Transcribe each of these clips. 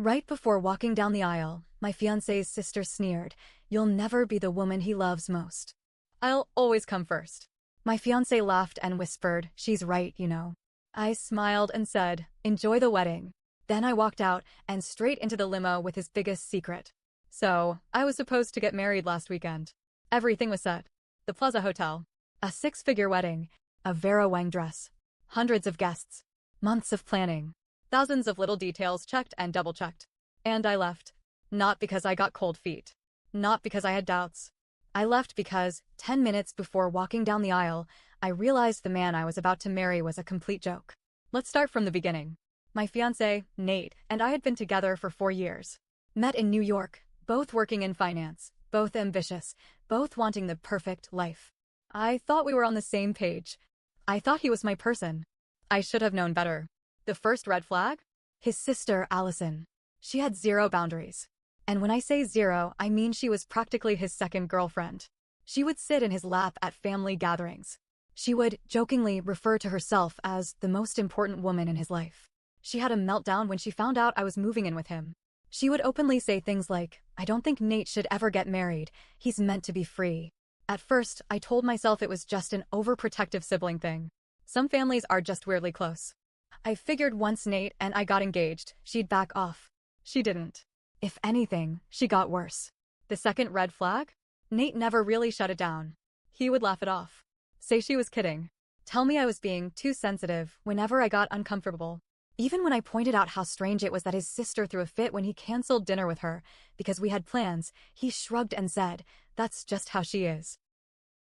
Right before walking down the aisle, my fiancé's sister sneered, "You'll never be the woman he loves most." "I'll always come first." My fiancé laughed and whispered, "She's right, you know." I smiled and said, "Enjoy the wedding." Then I walked out and straight into the limo with his biggest secret. So, I was supposed to get married last weekend. Everything was set. The Plaza Hotel. A six-figure wedding. A Vera Wang dress. Hundreds of guests. Months of planning. Thousands of little details checked and double-checked. And I left. Not because I got cold feet. Not because I had doubts. I left because, 10 minutes before walking down the aisle, I realized the man I was about to marry was a complete joke. Let's start from the beginning. My fiancé, Nate, and I had been together for 4 years. Met in New York, both working in finance, both ambitious, both wanting the perfect life. I thought we were on the same page. I thought he was my person. I should have known better. The first red flag? His sister, Allison. She had zero boundaries. And when I say zero, I mean she was practically his second girlfriend. She would sit in his lap at family gatherings. She would jokingly refer to herself as the most important woman in his life. She had a meltdown when she found out I was moving in with him. She would openly say things like, "I don't think Nate should ever get married. He's meant to be free." At first, I told myself it was just an overprotective sibling thing. Some families are just weirdly close. I figured once Nate and I got engaged, she'd back off. She didn't. If anything, she got worse. The second red flag? Nate never really shut it down. He would laugh it off. Say she was kidding. Tell me I was being too sensitive whenever I got uncomfortable. Even when I pointed out how strange it was that his sister threw a fit when he canceled dinner with her because we had plans, he shrugged and said, "That's just how she is."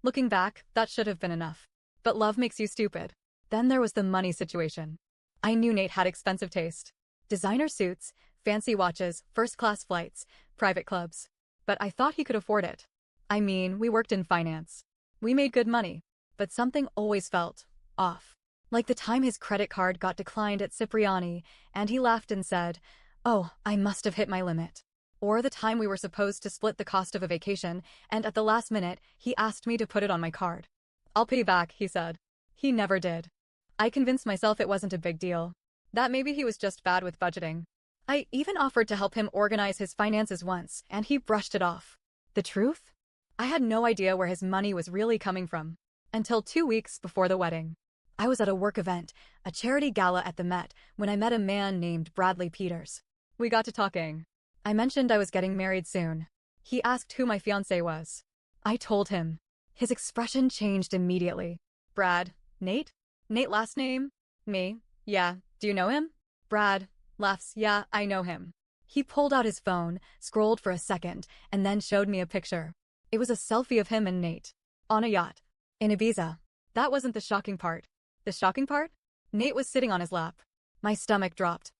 Looking back, that should have been enough. But love makes you stupid. Then there was the money situation. I knew Nate had expensive taste. Designer suits, fancy watches, first-class flights, private clubs. But I thought he could afford it. I mean, we worked in finance. We made good money. But something always felt off. Like the time his credit card got declined at Cipriani, and he laughed and said, "Oh, I must have hit my limit." Or the time we were supposed to split the cost of a vacation, and at the last minute, he asked me to put it on my card. "I'll pay back," he said. He never did. I convinced myself it wasn't a big deal. That maybe he was just bad with budgeting. I even offered to help him organize his finances once, and he brushed it off. The truth? I had no idea where his money was really coming from. Until 2 weeks before the wedding. I was at a work event, a charity gala at the Met, when I met a man named Bradley Peters. We got to talking. I mentioned I was getting married soon. He asked who my fiancé was. I told him. His expression changed immediately. "Brad, Nate? Nate last name? Me? Yeah, do you know him?" Brad laughs, "Yeah, I know him." He pulled out his phone, scrolled for a second, and then showed me a picture. It was a selfie of him and Nate. On a yacht. In Ibiza. That wasn't the shocking part. The shocking part? Nate was sitting on his lap. My stomach dropped.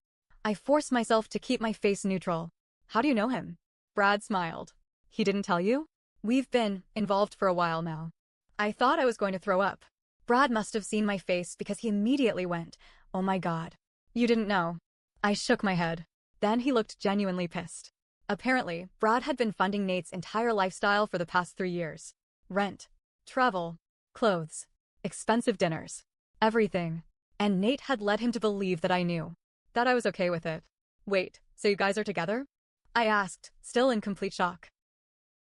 I forced myself to keep my face neutral. "How do you know him?" Brad smiled. "He didn't tell you?" "We've been involved for a while now." I thought I was going to throw up. Brad must have seen my face because he immediately went, "Oh my God. You didn't know." I shook my head. Then he looked genuinely pissed. Apparently, Brad had been funding Nate's entire lifestyle for the past 3 years. Rent, travel, clothes, expensive dinners. Everything. And Nate had led him to believe that I knew. That I was okay with it. "Wait, so you guys are together?" I asked, still in complete shock.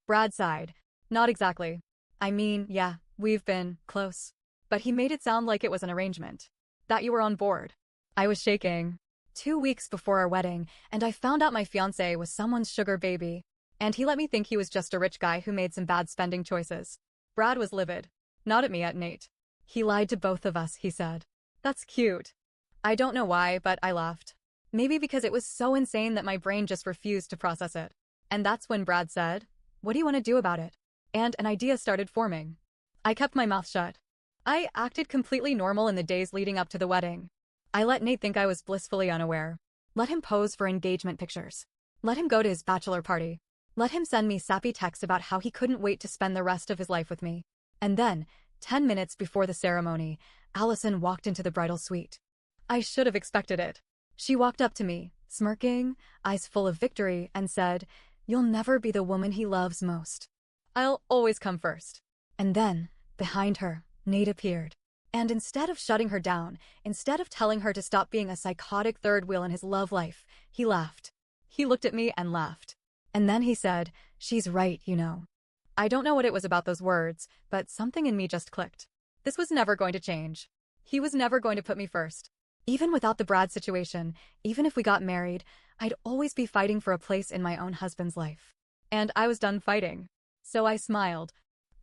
Brad sighed. "Not exactly. I mean, yeah, we've been close." But he made it sound like it was an arrangement. That you were on board. I was shaking. 2 weeks before our wedding, and I found out my fiancé was someone's sugar baby. And he let me think he was just a rich guy who made some bad spending choices. Brad was livid. Not at me, at Nate. "He lied to both of us," he said. "That's cute." I don't know why, but I laughed. Maybe because it was so insane that my brain just refused to process it. And that's when Brad said, "What do you want to do about it?" And an idea started forming. I kept my mouth shut. I acted completely normal in the days leading up to the wedding. I let Nate think I was blissfully unaware. Let him pose for engagement pictures. Let him go to his bachelor party. Let him send me sappy texts about how he couldn't wait to spend the rest of his life with me. And then, 10 minutes before the ceremony, Allison walked into the bridal suite. I should have expected it. She walked up to me, smirking, eyes full of victory, and said, "You'll never be the woman he loves most. I'll always come first." And then, behind her, Nate appeared. And instead of shutting her down, instead of telling her to stop being a psychotic third wheel in his love life, he laughed. He looked at me and laughed. And then he said, "She's right, you know." I don't know what it was about those words, but something in me just clicked. This was never going to change. He was never going to put me first. Even without the Brad situation, even if we got married, I'd always be fighting for a place in my own husband's life. And I was done fighting. So I smiled.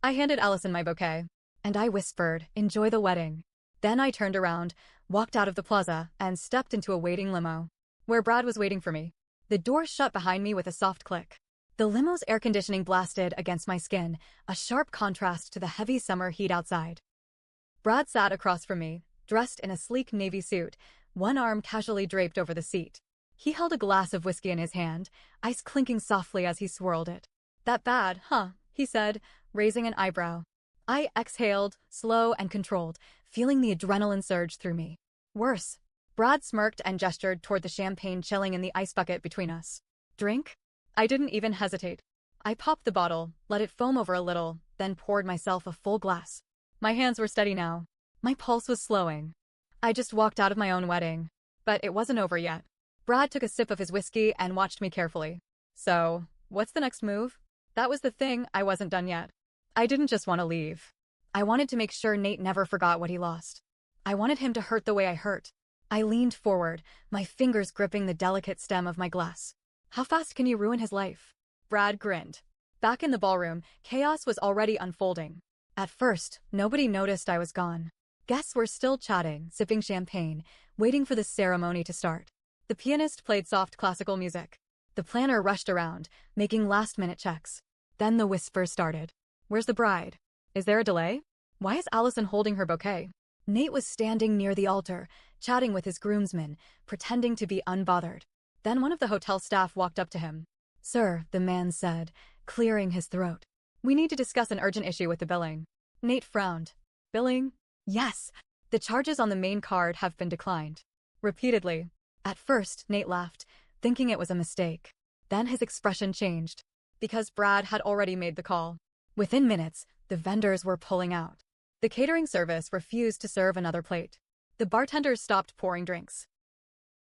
I handed Allison my bouquet. And I whispered, "Enjoy the wedding." Then I turned around, walked out of the plaza, and stepped into a waiting limo, where Brad was waiting for me. The door shut behind me with a soft click. The limo's air conditioning blasted against my skin, a sharp contrast to the heavy summer heat outside. Brad sat across from me, dressed in a sleek navy suit, one arm casually draped over the seat. He held a glass of whiskey in his hand, ice clinking softly as he swirled it. "That bad, huh?" he said, raising an eyebrow. I exhaled, slow and controlled, feeling the adrenaline surge through me. "Worse." Brad smirked and gestured toward the champagne chilling in the ice bucket between us. "Drink?" I didn't even hesitate. I popped the bottle, let it foam over a little, then poured myself a full glass. My hands were steady now. My pulse was slowing. I just walked out of my own wedding. But it wasn't over yet. Brad took a sip of his whiskey and watched me carefully. "So, what's the next move?" That was the thing, I wasn't done yet. I didn't just want to leave. I wanted to make sure Nate never forgot what he lost. I wanted him to hurt the way I hurt. I leaned forward, my fingers gripping the delicate stem of my glass. "How fast can you ruin his life?" Brad grinned. Back in the ballroom, chaos was already unfolding. At first, nobody noticed I was gone. Guests were still chatting, sipping champagne, waiting for the ceremony to start. The pianist played soft classical music. The planner rushed around, making last-minute checks. Then the whispers started. "Where's the bride? Is there a delay? Why is Allison holding her bouquet?" Nate was standing near the altar, chatting with his groomsmen, pretending to be unbothered. Then one of the hotel staff walked up to him. "Sir," the man said, clearing his throat. "We need to discuss an urgent issue with the billing." Nate frowned. "Billing?" "Yes. The charges on the main card have been declined." Repeatedly. At first, Nate laughed, thinking it was a mistake. Then his expression changed. Because Brad had already made the call. Within minutes, the vendors were pulling out. The catering service refused to serve another plate. The bartenders stopped pouring drinks.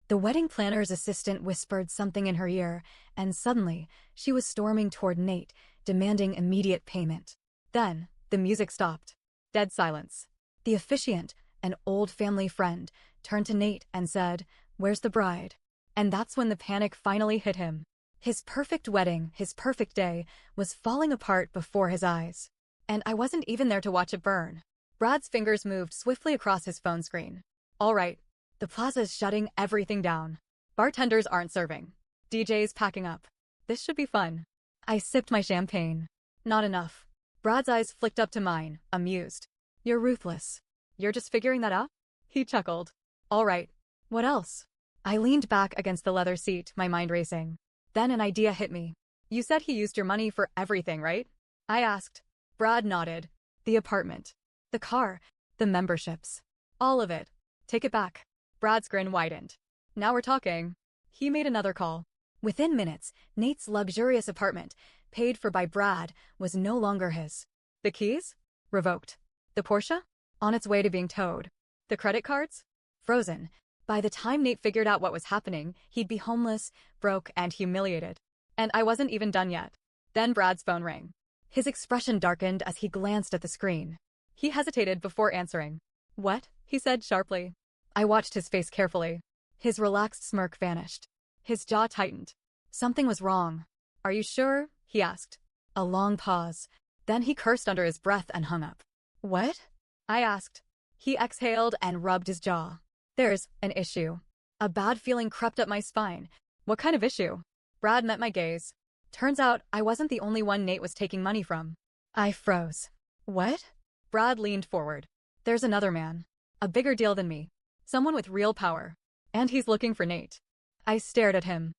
The wedding planner's assistant whispered something in her ear, and suddenly, she was storming toward Nate, demanding immediate payment. Then, the music stopped. Dead silence. The officiant, an old family friend, turned to Nate and said, "Where's the bride?" And that's when the panic finally hit him. His perfect wedding, his perfect day, was falling apart before his eyes. And I wasn't even there to watch it burn. Brad's fingers moved swiftly across his phone screen. "All right. The plaza's shutting everything down. Bartenders aren't serving. DJ's packing up. This should be fun." I sipped my champagne. "Not enough." Brad's eyes flicked up to mine, amused. "You're ruthless. You're just figuring that out?" He chuckled. "All right. What else?" I leaned back against the leather seat, my mind racing. Then an idea hit me. "You said he used your money for everything, right?" I asked. Brad nodded. "The apartment. The car. The memberships. All of it. Take it back." Brad's grin widened. "Now we're talking." He made another call. Within minutes, Nate's luxurious apartment, paid for by Brad, was no longer his. The keys? Revoked. The Porsche? On its way to being towed. The credit cards? Frozen. By the time Nate figured out what was happening, he'd be homeless, broke, and humiliated. And I wasn't even done yet. Then Brad's phone rang. His expression darkened as he glanced at the screen. He hesitated before answering. "What?" he said sharply. I watched his face carefully. His relaxed smirk vanished. His jaw tightened. Something was wrong. "Are you sure?" he asked. A long pause. Then he cursed under his breath and hung up. "What?" I asked. He exhaled and rubbed his jaw. "There's an issue." A bad feeling crept up my spine. "What kind of issue?" Brad met my gaze. Turns out I wasn't the only one Nate was taking money from. I froze. "What?" Brad leaned forward. "There's another man. A bigger deal than me. Someone with real power. And he's looking for Nate." I stared at him.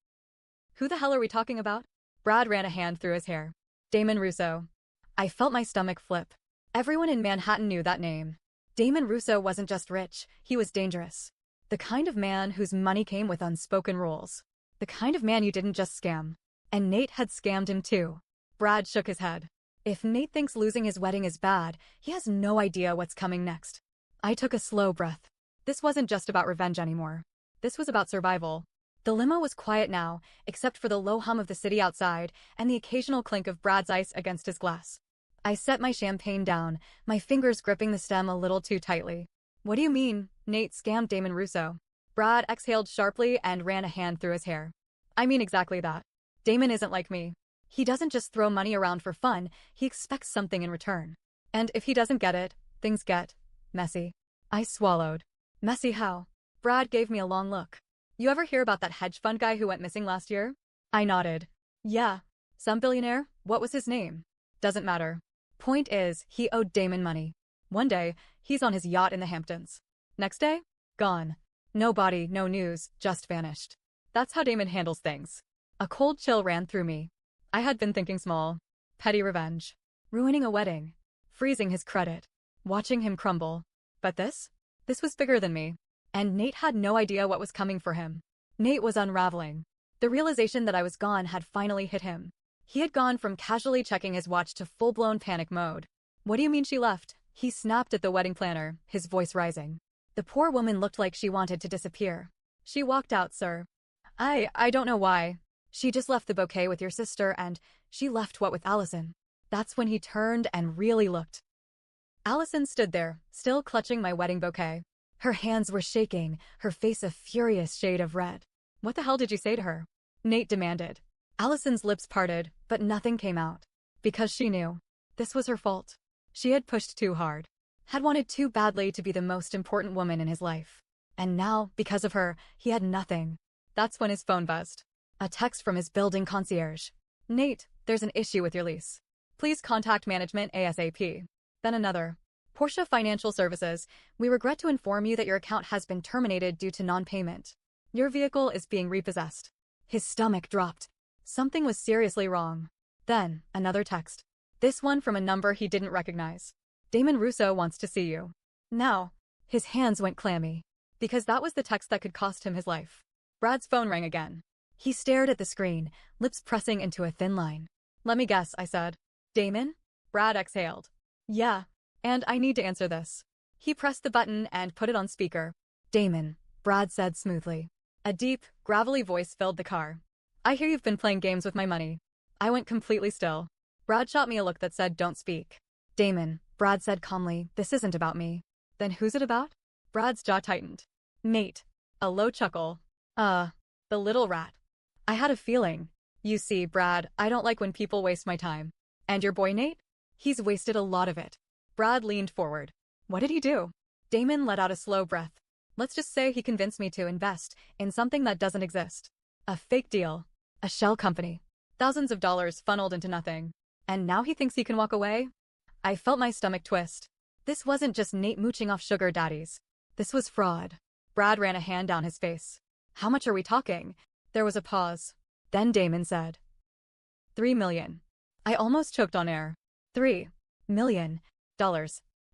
"Who the hell are we talking about?" Brad ran a hand through his hair. "Damon Russo." I felt my stomach flip. Everyone in Manhattan knew that name. Damon Russo wasn't just rich, he was dangerous. The kind of man whose money came with unspoken rules. The kind of man you didn't just scam. And Nate had scammed him too. Brad shook his head. If Nate thinks losing his wedding is bad, he has no idea what's coming next. I took a slow breath. This wasn't just about revenge anymore. This was about survival. The limo was quiet now, except for the low hum of the city outside and the occasional clink of Brad's ice against his glass. I set my champagne down, my fingers gripping the stem a little too tightly. What do you mean? Nate scammed Damon Russo. Brad exhaled sharply and ran a hand through his hair. I mean exactly that. Damon isn't like me. He doesn't just throw money around for fun, he expects something in return. And if he doesn't get it, things get messy. I swallowed. Messy how? Brad gave me a long look. You ever hear about that hedge fund guy who went missing last year? I nodded. Yeah. Some billionaire? What was his name? Doesn't matter. Point is, he owed Damon money. One day, he's on his yacht in the Hamptons. Next day? Gone. No body, no news, just vanished. That's how Damon handles things. A cold chill ran through me. I had been thinking small. Petty revenge. Ruining a wedding. Freezing his credit. Watching him crumble. But this? This was bigger than me. And Nate had no idea what was coming for him. Nate was unraveling. The realization that I was gone had finally hit him. He had gone from casually checking his watch to full-blown panic mode. What do you mean she left? He snapped at the wedding planner, his voice rising. The poor woman looked like she wanted to disappear. She walked out, sir. I don't know why. She just left the bouquet with your sister and she left what with Allison. That's when he turned and really looked. Allison stood there, still clutching my wedding bouquet. Her hands were shaking, her face a furious shade of red. What the hell did you say to her? Nate demanded. Allison's lips parted, but nothing came out. Because she knew. This was her fault. She had pushed too hard. Had wanted too badly to be the most important woman in his life. And now, because of her, he had nothing. That's when his phone buzzed. A text from his building concierge. Nate, there's an issue with your lease. Please contact management ASAP. Then another. Portia Financial Services, we regret to inform you that your account has been terminated due to non-payment. Your vehicle is being repossessed. His stomach dropped. Something was seriously wrong. Then, another text. This one from a number he didn't recognize. Damon Russo wants to see you. Now. His hands went clammy. Because that was the text that could cost him his life. Brad's phone rang again. He stared at the screen, lips pressing into a thin line. Let me guess, I said. Damon? Brad exhaled. Yeah. And I need to answer this. He pressed the button and put it on speaker. Damon, Brad said smoothly. A deep, gravelly voice filled the car. I hear you've been playing games with my money. I went completely still. Brad shot me a look that said don't speak. Damon, Brad said calmly, this isn't about me. Then who's it about? Brad's jaw tightened. Nate. A low chuckle. The little rat. I had a feeling. You see, Brad, I don't like when people waste my time. And your boy Nate? He's wasted a lot of it. Brad leaned forward. What did he do? Damon let out a slow breath. Let's just say he convinced me to invest in something that doesn't exist. A fake deal. A shell company. Thousands of dollars funneled into nothing. And now he thinks he can walk away? I felt my stomach twist. This wasn't just Nate mooching off sugar daddies. This was fraud. Brad ran a hand down his face. How much are we talking? There was a pause. Then Damon said. 3 million. I almost choked on air. $3 million.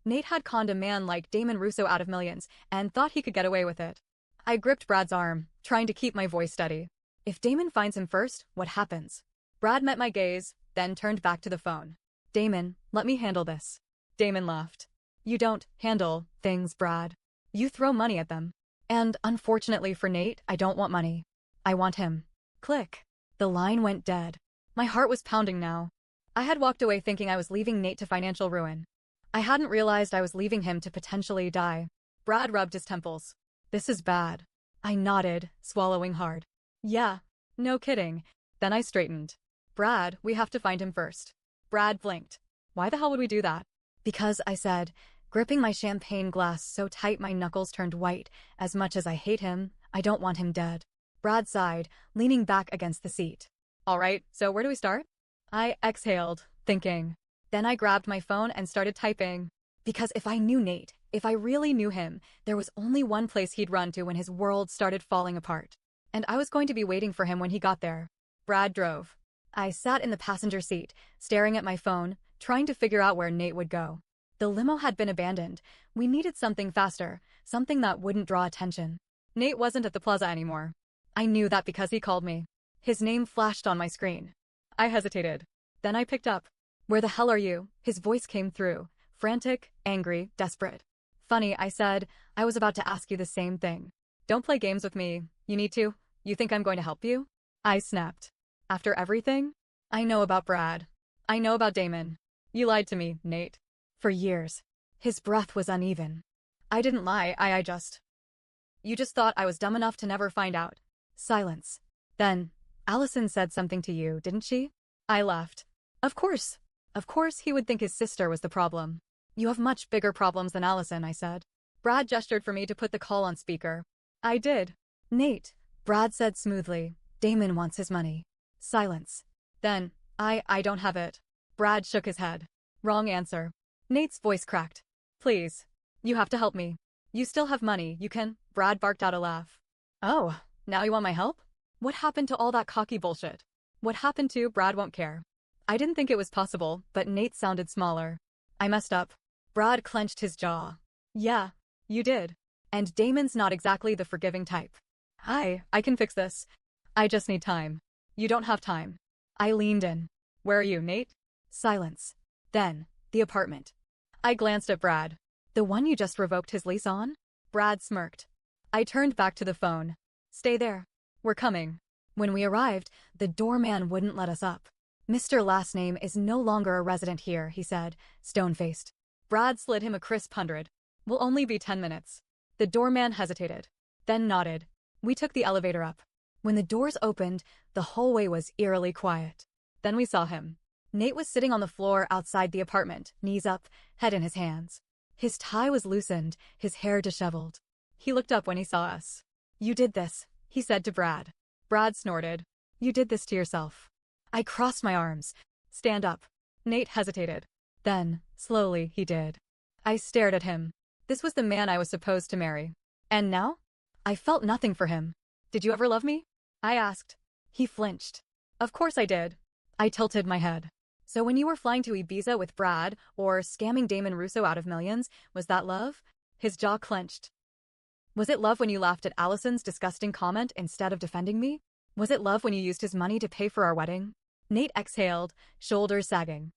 Nate had conned a man like Damon Russo out of millions and thought he could get away with it. I gripped Brad's arm, trying to keep my voice steady. If Damon finds him first, what happens? Brad met my gaze, then turned back to the phone. Damon, let me handle this. Damon laughed. You don't handle things, Brad. You throw money at them. And unfortunately for Nate, I don't want money. I want him. Click. The line went dead. My heart was pounding now. I had walked away thinking I was leaving Nate to financial ruin. I hadn't realized I was leaving him to potentially die. Brad rubbed his temples. This is bad. I nodded, swallowing hard. Yeah, no kidding. Then I straightened. Brad, we have to find him first. Brad blinked. Why the hell would we do that? Because, I said, gripping my champagne glass so tight my knuckles turned white. As much as I hate him, I don't want him dead. Brad sighed, leaning back against the seat. All right, so where do we start? I exhaled, thinking. Then I grabbed my phone and started typing. Because if I knew Nate, if I really knew him, there was only one place he'd run to when his world started falling apart. And I was going to be waiting for him when he got there. Brad drove. I sat in the passenger seat, staring at my phone, trying to figure out where Nate would go. The limo had been abandoned. We needed something faster, something that wouldn't draw attention. Nate wasn't at the plaza anymore. I knew that because he called me. His name flashed on my screen. I hesitated. Then I picked up. Where the hell are you? His voice came through, frantic, angry, desperate. Funny, I said, I was about to ask you the same thing. Don't play games with me. You need to. You think I'm going to help you? I snapped. After everything? I know about Brad. I know about Damon. You lied to me, Nate. For years. His breath was uneven. I didn't lie, I just. You just thought I was dumb enough to never find out. Silence. Then, Allison said something to you, didn't she? I laughed. Of course. Of course he would think his sister was the problem. You have much bigger problems than Allison, I said. Brad gestured for me to put the call on speaker. I did. Nate, Brad said smoothly. Damon wants his money. Silence. Then, I don't have it. Brad shook his head. Wrong answer. Nate's voice cracked. Please. You have to help me. You still have money, you can. Brad barked out a laugh. Oh, now you want my help? What happened to all that cocky bullshit? What happened to Brad won't care. I didn't think it was possible, but Nate sounded smaller. I messed up. Brad clenched his jaw. Yeah, you did. And Damon's not exactly the forgiving type. I can fix this. I just need time. You don't have time. I leaned in. Where are you, Nate? Silence. Then, the apartment. I glanced at Brad. The one you just revoked his lease on? Brad smirked. I turned back to the phone. Stay there. We're coming. When we arrived, the doorman wouldn't let us up. Mr. Last Name is no longer a resident here, he said, stone-faced. Brad slid him a crisp 100. We'll only be 10 minutes. The doorman hesitated, then nodded. We took the elevator up. When the doors opened, the hallway was eerily quiet. Then we saw him. Nate was sitting on the floor outside the apartment, knees up, head in his hands. His tie was loosened, his hair disheveled. He looked up when he saw us. You did this, he said to Brad. Brad snorted. You did this to yourself. I crossed my arms. Stand up. Nate hesitated. Then, slowly, he did. I stared at him. This was the man I was supposed to marry. And now? I felt nothing for him. Did you ever love me? I asked. He flinched. Of course I did. I tilted my head. So when you were flying to Ibiza with Brad, or scamming Damon Russo out of millions, was that love? His jaw clenched. Was it love when you laughed at Allison's disgusting comment instead of defending me? Was it love when you used his money to pay for our wedding? Nate exhaled, shoulders sagging.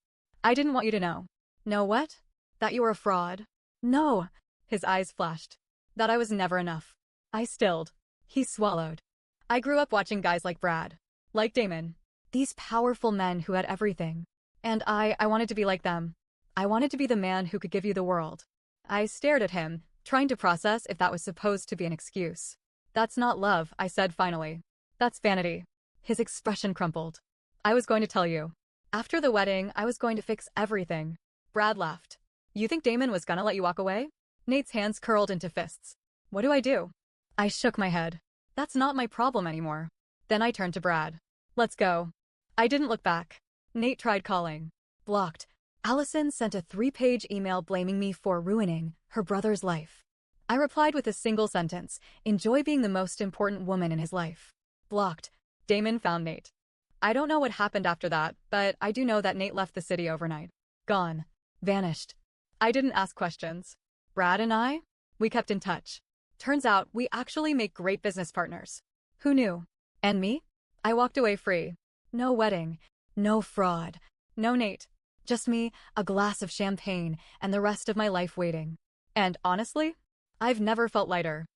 I didn't want you to know. Know what? That you were a fraud. No. His eyes flashed. That I was never enough. I stilled. He swallowed. I grew up watching guys like Brad. Like Damon. These powerful men who had everything. And I wanted to be like them. I wanted to be the man who could give you the world. I stared at him, trying to process if that was supposed to be an excuse. That's not love, I said finally. That's vanity. His expression crumpled. I was going to tell you. After the wedding, I was going to fix everything. Brad laughed. You think Damon was gonna let you walk away? Nate's hands curled into fists. What do I do? I shook my head. That's not my problem anymore. Then I turned to Brad. Let's go. I didn't look back. Nate tried calling. Blocked. Allison sent a 3-page email blaming me for ruining her brother's life. I replied with a single sentence, enjoy being the most important woman in his life. Blocked. Damon found Nate. I don't know what happened after that, but I do know that Nate left the city overnight. Gone. Vanished. I didn't ask questions. Brad and I? We kept in touch. Turns out we actually make great business partners. Who knew? And me? I walked away free. No wedding. No fraud. No Nate. Just me, a glass of champagne, and the rest of my life waiting. And honestly, I've never felt lighter.